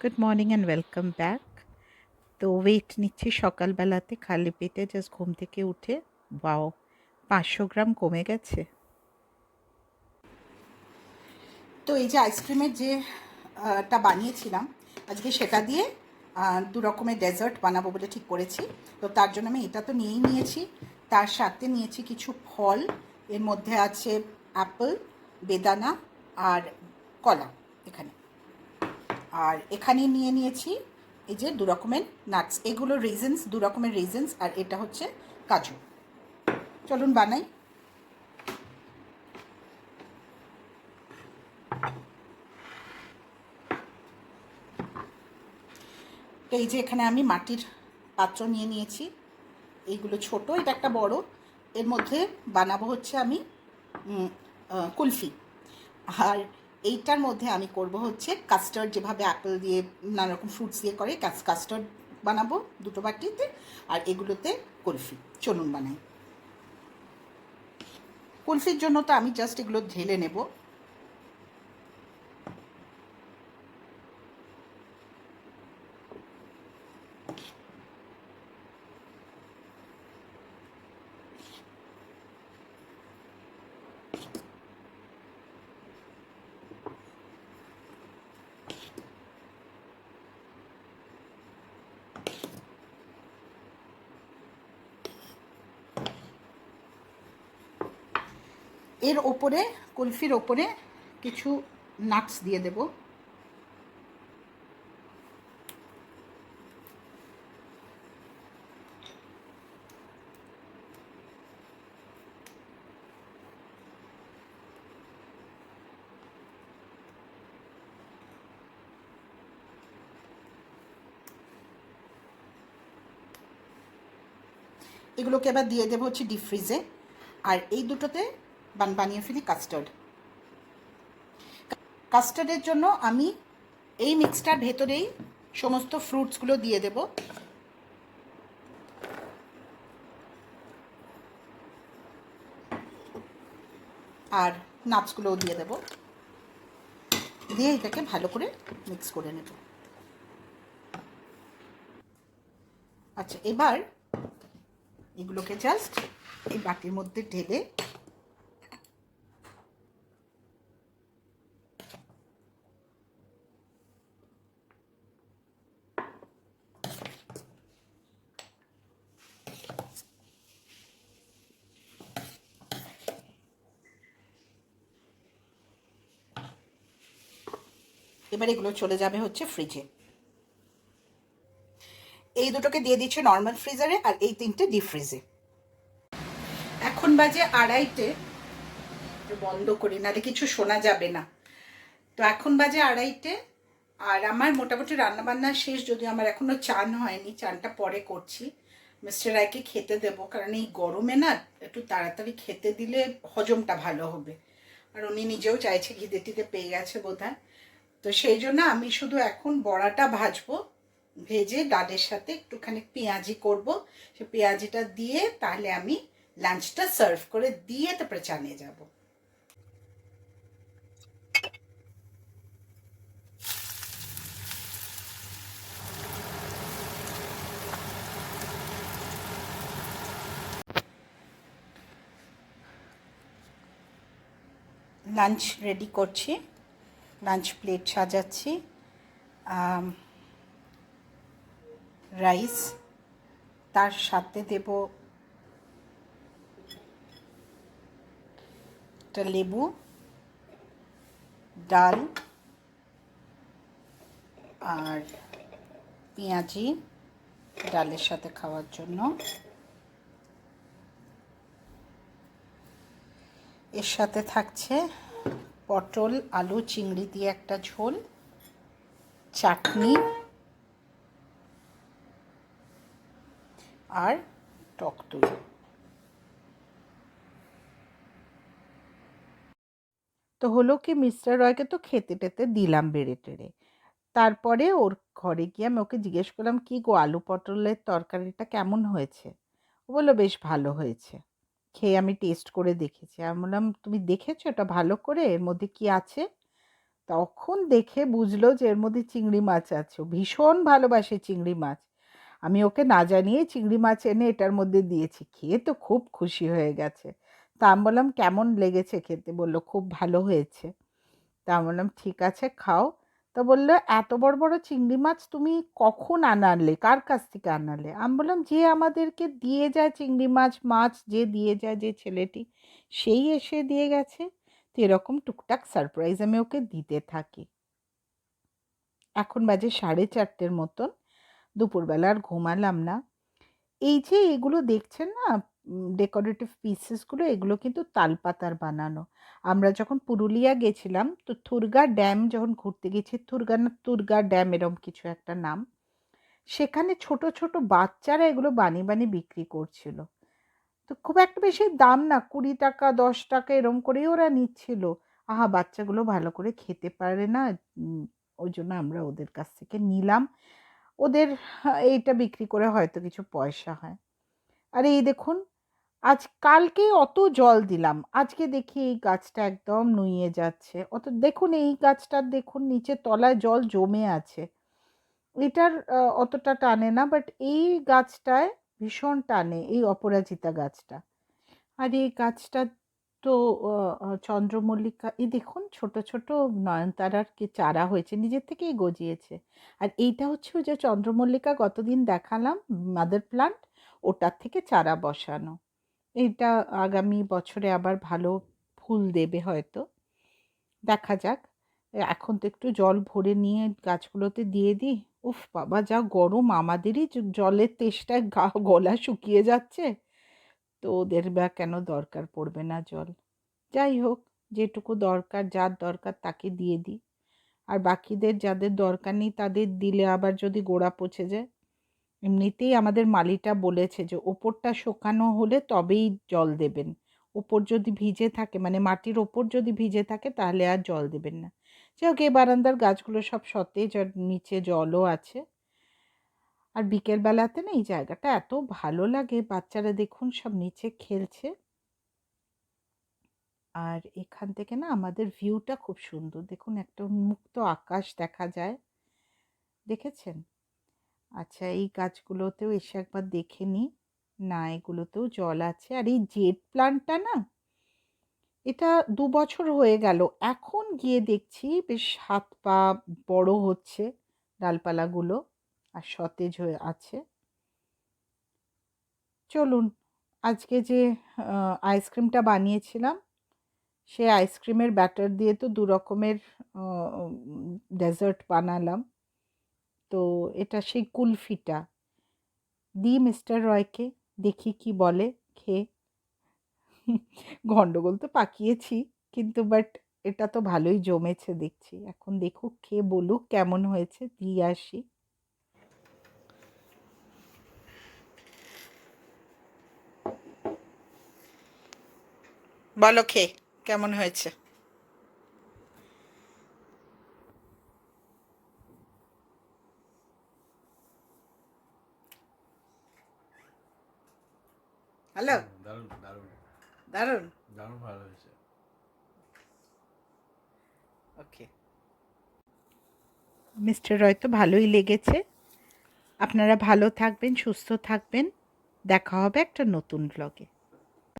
Good morning and welcome back. তো wait নিচ্ছি সকালবেলাতে খালি পেটে জাস্ট ঘুম থেকে উঠে। বাও, 500 গ্রাম কমে গেছে। তো এই যে আইসক্রিমের যে টা বানিয়েছিলাম আজকে, সেটা দিয়ে দু রকমের ডেজার্ট বানাবো বলে ঠিক করেছি। তো তার জন্য আমি এটা তো নিয়েই নিয়েছি, তার সাথে নিয়েছি কিছু ফল। এর মধ্যে আছে অ্যাপেল, বেদানা আর কলা এখানে। আর এখানে নিয়ে নিয়েছি এই যে দু রকমের নাটস, এগুলো রেজিনস, দু রকমের রেজিনস, আর এটা হচ্ছে কাজু। চলুন বানাই। তো এই যে এখানে আমি মাটির পাত্র নিয়ে নিয়েছি, এইগুলো ছোট, এটা একটা বড়। এর মধ্যে বানাবো হচ্ছে আমি কুলফি। আর এইটার মধ্যে আমি করব হচ্ছে কাস্টার্ড, যেভাবে অ্যাপেল দিয়ে নানা রকম ফ্রুটস দিয়ে করে কাস্টার্ড বানাবো দুটো বাটিতে, আর এগুলোতে কুলফি। চলুন বানাই। কুলফির জন্য তো আমি জাস্ট এগুলো ঢেলে নেব। এর ওপরে, কুলফির ওপরে কিছু নাটস দিয়ে দেব। এগুলোকে এবার দিয়ে দেবো হচ্ছে ডিপ ফ্রিজে। আর এই দুটোতে বানিয়ে ফেলি কাস্টার্ড। কাস্টার্ডের জন্য আমি এই মিক্সটার ভেতরেই সমস্ত ফ্রুটসগুলো দিয়ে দেব। আর নাটসগুলোও দিয়ে দেব, দিয়ে এটাকে ভালো করে মিক্স করে নেব। আচ্ছা, এবার এগুলোকে জাস্ট এই বাটির মধ্যে ঢেলে এবার এগুলো চলে যাবে হচ্ছে ফ্রিজে। এই দুটোকে দিয়ে দিচ্ছে নর্মাল ফ্রিজারে, আর এই তিনটে ডিপ ফ্রিজে। এখন বাজে 2:30। বন্ধ করি, নাহলে কিছু শোনা যাবে না। তো এখন বাজে 2:30, আর আমার মোটামুটি রান্নাবান্না শেষ, যদিও আমার এখনও চান হয়নি, চানটা পরে করছি। মিস্টার রায়কে খেতে দেবো, কারণ এই গরমে না একটু তাড়াতাড়ি খেতে দিলে হজমটা ভালো হবে। আর উনি নিজেও চাইছে, খিদে টিদে পেয়ে গেছে বোধহয়। তো সেই জন্য আমি শুধু এখন বড়াটা ভাজবো, ভেজে ডালের সাথে একটুখানি পেঁয়াজি করব। সে পেঁয়াজিটা দিয়ে তাহলে আমি লাঞ্চটা সার্ভ করে দিয়ে তারপরে চা নিয়ে যাবো। লাঞ্চ রেডি করছি, লাঞ্চ প্লেট সাজাচ্ছি। রাইস, তার সাথে দেব একটা লেবু, ডাল আর পেঁয়াজি ডালের সাথে খাওয়ার জন্য। এর সাথে থাকছে পটল আলু চিংড়ি দিয়ে একটা ঝোল, চাটনি আর টক দই। তো হলো কি, মিস্টার রয়কে তো খেতে টেতে দিলাম বেড়ে টেড়ে। তারপরে ওর ঘরে গিয়ে আমি ওকে জিজ্ঞেস করলাম, কি গো, আলু পটলের তরকারিটা কেমন হয়েছে? ও বললো বেশ ভালো হয়েছে। খেয়ে আমি টেস্ট করে দেখেছি। আমি বললাম, তুমি দেখেছো এটা ভালো করে, এর মধ্যে কি আছে? তখন দেখে বুঝলো যে এর মধ্যে চিংড়ি মাছ আছে। ও ভীষণ ভালোবাসে চিংড়ি মাছ। আমি ওকে না জানিয়ে চিংড়ি মাছ এনে এটার মধ্যে দিয়েছি। খেয়ে তো খুব খুশি হয়ে গেছে। তা আমি বললাম, কেমন লেগেছে খেতে? বলল, খুব ভালো হয়েছে। তা আমি বললাম, ঠিক আছে, খাও। তো বললো, এত বড় বড় চিংড়ি মাছ তুমি কখন আনালে? কার কাছ থেকে আনালে? আমি বললাম, যে আমাদেরকে দিয়ে যায় চিংড়ি মাছ, মাছ যে দিয়ে যায়, যে ছেলেটি, সেই এসে দিয়ে গেছে। তো এরকম টুকটাক সারপ্রাইজ আমি ওকে দিতে থাকি। এখন বাজে 4:30 মতন। দুপুরবেলা আর ঘুমালাম না। এই যে এগুলো দেখছেন না, ডেকোরেটিভ পিসেসগুলো, এগুলো কিন্তু তালপাতার বানানো। আমরা যখন পুরুলিয়া গেছিলাম, তো থুরগা ড্যাম যখন ঘুরতে গেছি, থুরগা না তুরগা ড্যাম এরম কিছু একটা নাম, সেখানে ছোট ছোট বাচ্চারা এগুলো বানিয়ে বানিয়ে বিক্রি করছিল। তো খুব একটা বেশি দাম না, 20 টাকা 10 টাকা এরম করেই ওরা নিচ্ছিল। আহা, বাচ্চাগুলো ভালো করে খেতে পারে না, ওই জন্য আমরা ওদের কাছ থেকে নিলাম। ওদের এইটা বিক্রি করে হয়তো কিছু পয়সা হয়। আর এই দেখুন, আজ কালকে অত জল দিলাম, আজকে দেখি এই গাছটা একদম নুয়ে যাচ্ছে। অত দেখুন, এই গাছটার দেখুন নিচে তলায় জল জমে আছে। এটার অতটা টানে না, বাট এই গাছটায় ভীষণ টানে, এই অপরাজিতা গাছটা। আর এই গাছটা তো চন্দ্রমল্লিকা, এই দেখুন ছোট ছোট নয়নতারার কি চারা হয়েছে, নিজের থেকেই গজিয়েছে। আর এইটা হচ্ছে ওই যে চন্দ্রমল্লিকা গতদিন দেখালাম, মাদার প্লান্ট, ওটার থেকে চারা বসানো। এইটা আগামী বছরে আবার ভালো ফুল দেবে হয়তো, দেখা যাক। এখন তো একটু জল ভরে নিয়ে গাছগুলোতে দিয়ে দিই। উফ বাবা, যা গরম! আমাদেরই জলের তেষ্টায় গলা শুকিয়ে যাচ্ছে। তো ওদের বা কেন দরকার পড়বে না জল? যাই হোক, যেটুকু দরকার, যার দরকার তাকে দিয়ে দিই। আর বাকিদের যাদের দরকার নেই তাদের দিলে আবার যদি গোড়া পচে যায়। এমনিতেই আমাদের মালিটা বলেছে যে ওপরটা শুকানো হলে তবেই জল দেবেন। ওপর যদি ভিজে থাকে, মানে মাটির ওপর যদি ভিজে থাকে, তাহলে আর জল দেবেন না। যাই হোক, এই বারান্দার গাছগুলো সব সতেজ, আর নিচে জলও আছে। আর বিকেলবেলাতে না এই জায়গাটা এত ভালো লাগে, বাচ্চারা দেখুন সব নিচে খেলছে। আর এখান থেকে না আমাদের ভিউটা খুব সুন্দর, দেখুন একটা উন্মুক্ত আকাশ দেখা যায়, দেখেছেন? আচ্ছা, এই গাছগুলোতেও এসে একবার দেখে নিই। না, এগুলোতেও জল আছে। আর এই জেড প্লান্টটা না, এটা 2 বছর হয়ে গেল, এখন গিয়ে দেখছি বেশ হাত পা বড় হচ্ছে ডালপালাগুলো, আর সতেজ হয়ে আছে। চলুন, আজকে যে আইসক্রিমটা বানিয়েছিলাম, সে আইসক্রিমের ব্যাটার দিয়ে তো 2 রকমের ডেজার্ট বানালাম। তো এটা সেই কুলফিটা দিই মিস্টার রয়কে, দেখি কি বলে খেয়ে। গন্ডগোল তো পাকিয়েছি, কিন্তু বাট এটা তো ভালোই জমেছে দেখছি। এখন দেখুক, খেয়ে বলুক কেমন হয়েছে, দিয়ে আসি। বলো খেয়ে কেমন হয়েছে। হ্যালো। দারুণ দারুণ দারুণ। দারুণ ভালো হয়েছে। ওকে, মিস্টার রয় তো ভালোই লেগেছে। আপনারা ভালো থাকবেন, সুস্থ থাকবেন। দেখা হবে একটা নতুন ব্লগে।